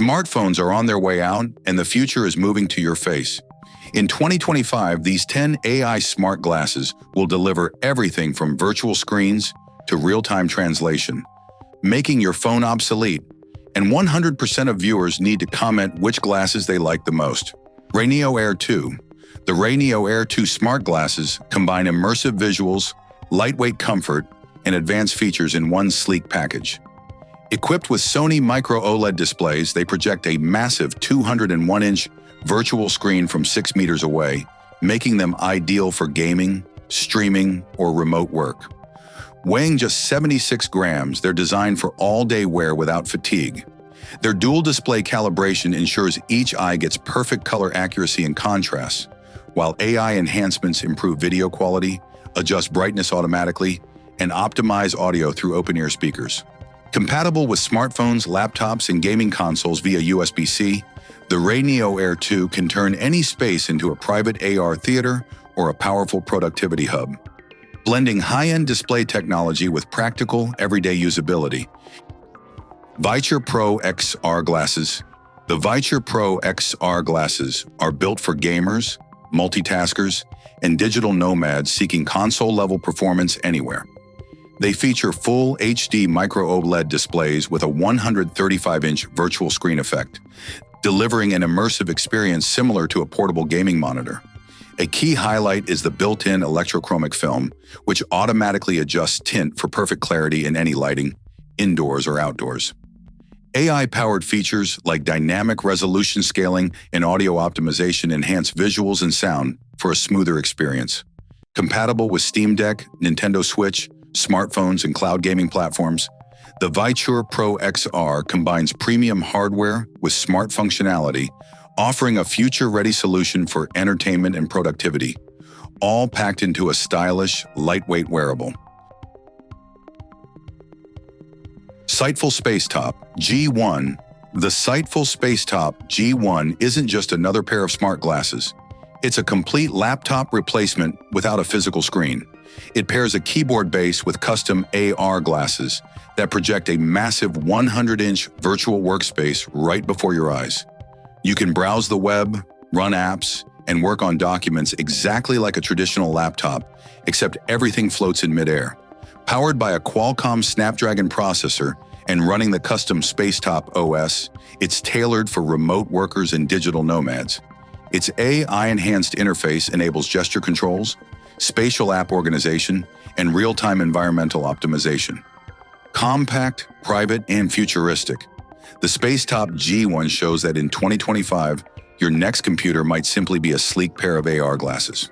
Smartphones are on their way out, and the future is moving to your face. In 2025, these 10 AI smart glasses will deliver everything from virtual screens to real-time translation, making your phone obsolete. And 100% of viewers need to comment which glasses they like the most. Reo Air2. The Reo Air2 smart glasses combine immersive visuals, lightweight comfort, and advanced features in one sleek package. Equipped with Sony micro OLED displays, they project a massive 201-inch virtual screen from 6 meters away, making them ideal for gaming, streaming, or remote work. Weighing just 76 grams, they're designed for all-day wear without fatigue. Their dual-display calibration ensures each eye gets perfect color accuracy and contrast, while AI enhancements improve video quality, adjust brightness automatically, and optimize audio through open-ear speakers. Compatible with smartphones, laptops, and gaming consoles via USB-C, the Reo Air2 can turn any space into a private AR theater or a powerful productivity hub. Blending high-end display technology with practical, everyday usability. Vicher Pro XR glasses. The Vicher Pro XR glasses are built for gamers, multitaskers, and digital nomads seeking console-level performance anywhere. They feature full HD micro OLED displays with a 135-inch virtual screen effect, delivering an immersive experience similar to a portable gaming monitor. A key highlight is the built-in electrochromic film, which automatically adjusts tint for perfect clarity in any lighting, indoors or outdoors. AI-powered features like dynamic resolution scaling and audio optimization enhance visuals and sound for a smoother experience. Compatible with Steam Deck, Nintendo Switch, smartphones, and cloud gaming platforms, the Vicher Pro XR combines premium hardware with smart functionality, offering a future-ready solution for entertainment and productivity, all packed into a stylish, lightweight wearable. Sightful Spacetop G1. The Sightful Spacetop G1 isn't just another pair of smart glasses. It's a complete laptop replacement without a physical screen. It pairs a keyboard base with custom AR glasses that project a massive 100-inch virtual workspace right before your eyes. You can browse the web, run apps, and work on documents exactly like a traditional laptop, except everything floats in midair. Powered by a Qualcomm Snapdragon processor and running the custom Spacetop OS, it's tailored for remote workers and digital nomads. Its AI-enhanced interface enables gesture controls, spatial app organization, and real-time environmental optimization. Compact, private, and futuristic, the Spacetop G1 shows that in 2025, your next computer might simply be a sleek pair of AR glasses.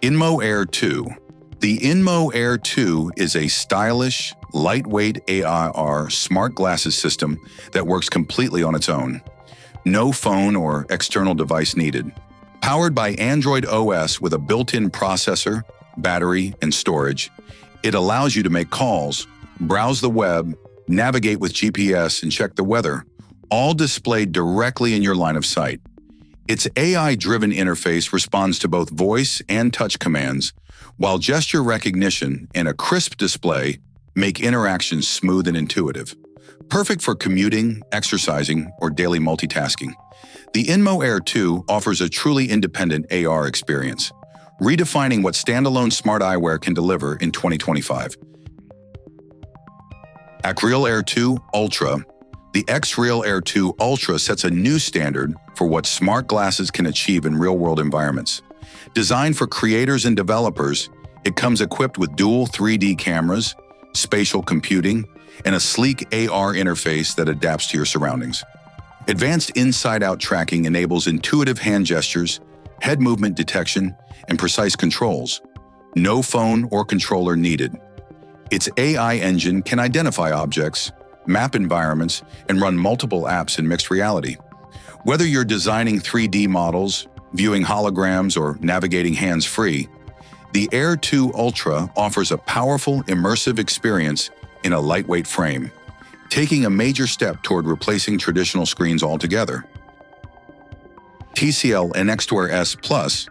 Inmo Air 2. The Inmo Air 2 is a stylish, lightweight AR smart glasses system that works completely on its own. No phone or external device needed. Powered by Android OS with a built-in processor, battery, and storage, it allows you to make calls, browse the web, navigate with GPS, and check the weather, all displayed directly in your line of sight. Its AI-driven interface responds to both voice and touch commands, while gesture recognition and a crisp display make interactions smooth and intuitive. Perfect for commuting, exercising, or daily multitasking. The Inmo Air 2 offers a truly independent AR experience, redefining what standalone smart eyewear can deliver in 2025. XREAL Air 2 Ultra. The XREAL Air 2 Ultra sets a new standard for what smart glasses can achieve in real-world environments. Designed for creators and developers, it comes equipped with dual 3D cameras, spatial computing, and a sleek AR interface that adapts to your surroundings. Advanced inside-out tracking enables intuitive hand gestures, head movement detection, and precise controls. No phone or controller needed. Its AI engine can identify objects, map environments, and run multiple apps in mixed reality. Whether you're designing 3D models, viewing holograms, or navigating hands-free, the Air 2 Ultra offers a powerful, immersive experience in a lightweight frame, taking a major step toward replacing traditional screens altogether. TCL Next S Plus.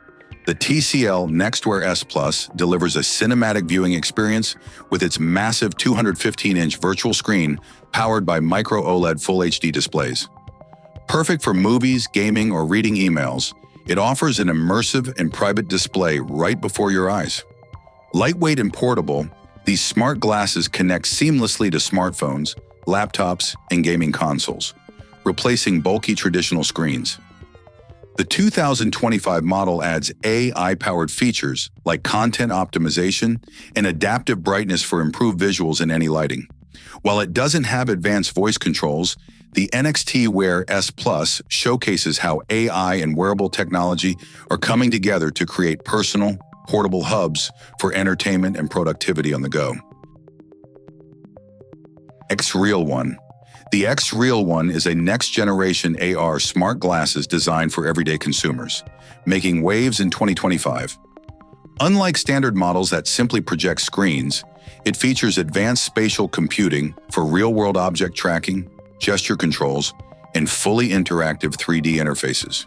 The TCL Next S Plus delivers a cinematic viewing experience with its massive 215-inch virtual screen powered by micro OLED Full HD displays. Perfect for movies, gaming, or reading emails, it offers an immersive and private display right before your eyes. Lightweight and portable, these smart glasses connect seamlessly to smartphones, laptops, and gaming consoles, replacing bulky traditional screens. The 2025 model adds AI-powered features like content optimization and adaptive brightness for improved visuals in any lighting. While it doesn't have advanced voice controls, the NXT Wear S Plus showcases how AI and wearable technology are coming together to create personal, portable hubs for entertainment and productivity on the go. XREAL 1. The XREAL 1 is a next-generation AR smart glasses designed for everyday consumers, making waves in 2025. Unlike standard models that simply project screens, it features advanced spatial computing for real-world object tracking, gesture controls, and fully interactive 3D interfaces.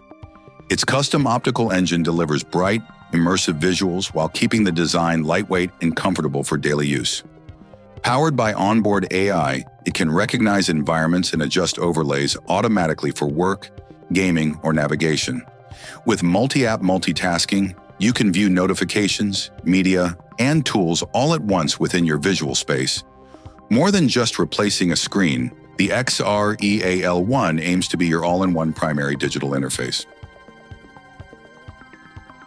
Its custom optical engine delivers bright, immersive visuals while keeping the design lightweight and comfortable for daily use. Powered by onboard AI, it can recognize environments and adjust overlays automatically for work, gaming, or navigation. With multi-app multitasking, you can view notifications, media, and tools all at once within your visual space. More than just replacing a screen, the XREAL 1 aims to be your all-in-one primary digital interface.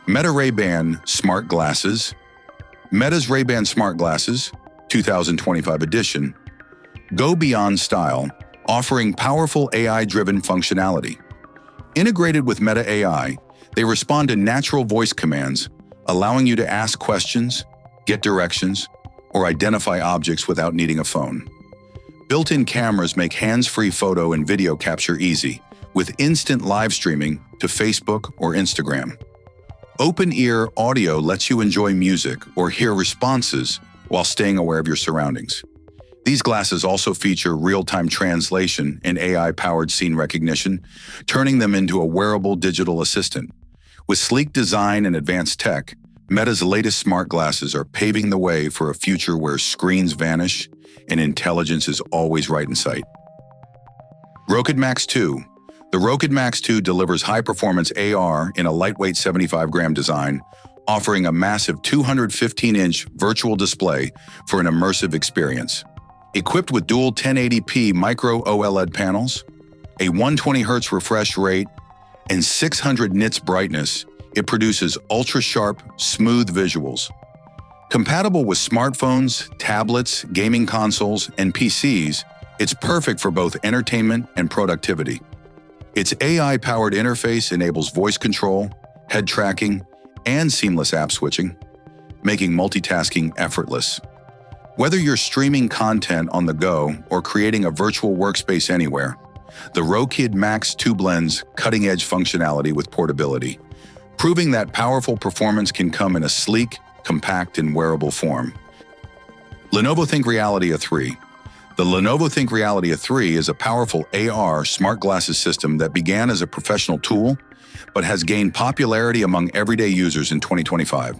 Meta Ray-Ban Smart Glasses. Meta's Ray-Ban Smart Glasses, 2025 edition, go beyond style, offering powerful AI-driven functionality. Integrated with Meta AI, they respond to natural voice commands, allowing you to ask questions, get directions, or identify objects without needing a phone. Built-in cameras make hands-free photo and video capture easy, with instant live streaming to Facebook or Instagram. Open-ear audio lets you enjoy music or hear responses while staying aware of your surroundings. These glasses also feature real-time translation and AI-powered scene recognition, turning them into a wearable digital assistant. With sleek design and advanced tech, Meta's latest smart glasses are paving the way for a future where screens vanish and intelligence is always right in sight. Rokid Max 2. The Rokid Max 2 delivers high-performance AR in a lightweight 75-gram design, offering a massive 215-inch virtual display for an immersive experience. Equipped with dual 1080p micro OLED panels, a 120Hz refresh rate, and 600 nits brightness, it produces ultra-sharp, smooth visuals. Compatible with smartphones, tablets, gaming consoles, and PCs, it's perfect for both entertainment and productivity. Its AI-powered interface enables voice control, head tracking, and seamless app switching, making multitasking effortless. Whether you're streaming content on the go or creating a virtual workspace anywhere, the Rokid Max 2 blends cutting-edge functionality with portability, proving that powerful performance can come in a sleek, compact, and wearable form. Lenovo ThinkReality 3. The Lenovo ThinkReality 3 is a powerful AR smart glasses system that began as a professional tool but has gained popularity among everyday users in 2025.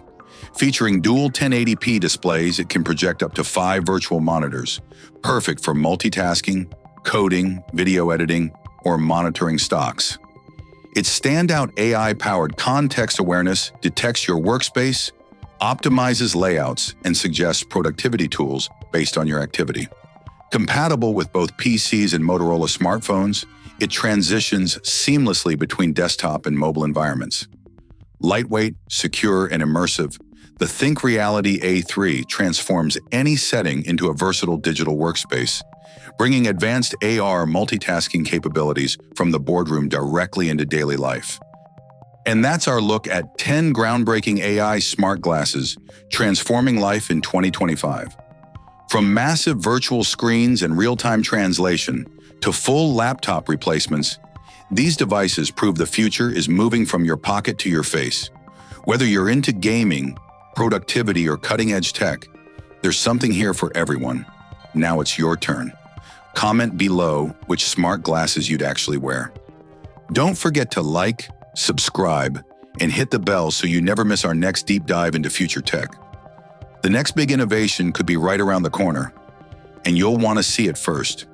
Featuring dual 1080p displays, it can project up to 5 virtual monitors, perfect for multitasking, coding, video editing, or monitoring stocks. Its standout AI-powered context awareness detects your workspace, optimizes layouts, and suggests productivity tools based on your activity. Compatible with both PCs and Motorola smartphones, it transitions seamlessly between desktop and mobile environments. Lightweight, secure, and immersive, the ThinkReality A3 transforms any setting into a versatile digital workspace, bringing advanced AR multitasking capabilities from the boardroom directly into daily life. And that's our look at 10 groundbreaking AI smart glasses transforming life in 2025. From massive virtual screens and real-time translation to full laptop replacements, these devices prove the future is moving from your pocket to your face. Whether you're into gaming, productivity, or cutting-edge tech, there's something here for everyone. Now it's your turn. Comment below which smart glasses you'd actually wear. Don't forget to like, subscribe, and hit the bell so you never miss our next deep dive into future tech. The next big innovation could be right around the corner, and you'll want to see it first.